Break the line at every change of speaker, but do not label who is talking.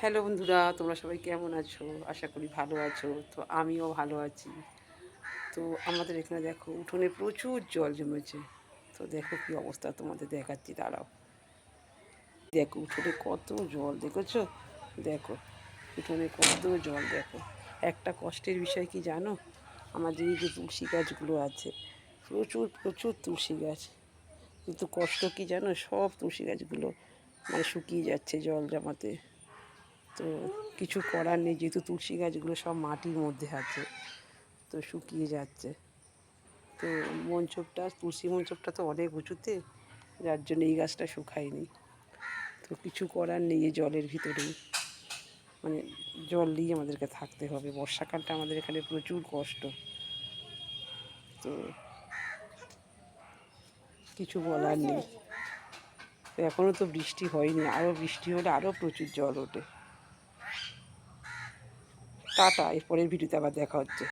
Hello বন্ধুরা, তোমরা সবাই কেমন আছো? আশা করি ভালো আছো। তো আমিও ভালো আছি। তো আমাদের এখানে দেখো উঠোনে প্রচুর জল জমেছে। তো দেখো কী অবস্থা, তোমাদের দেখাচ্ছি, দাঁড়াও। দেখো উঠোনে কত জল দেখেছো? দেখো উঠোনে কত জল দেখো। একটা কষ্টের বিষয় কি জানো? আমাদের এই যে তুলসী গাছগুলো আছে, প্রচুর প্রচুর তুলসী গাছ, কিন্তু কষ্ট কি জানো, সব তুলসী গাছগুলো মানে শুকিয়ে যাচ্ছে জল জমাতে। তো কিছু করার নেই, যেহেতু তুলসী গাছগুলো সব মাটির মধ্যে আছে, তো শুকিয়ে যাচ্ছে। তো মঞ্চপটা, তুলসী মঞ্চপটা তো অনেক উঁচুতে, যার জন্য এই গাছটা শুকায়নি। তো কিছু করার নেই, এই জলের ভিতরেই মানে জল নিয়ে আমাদেরকে থাকতে হবে। বর্ষাকালটা আমাদের এখানে প্রচুর কষ্ট। তো কিছু বলার নেই। তো এখনও তো বৃষ্টি হয়নি, আরও বৃষ্টি হলে আরও প্রচুর জল ওঠে। টাটা, এরপরের ভিডিওতে আবার দেখা হচ্ছে।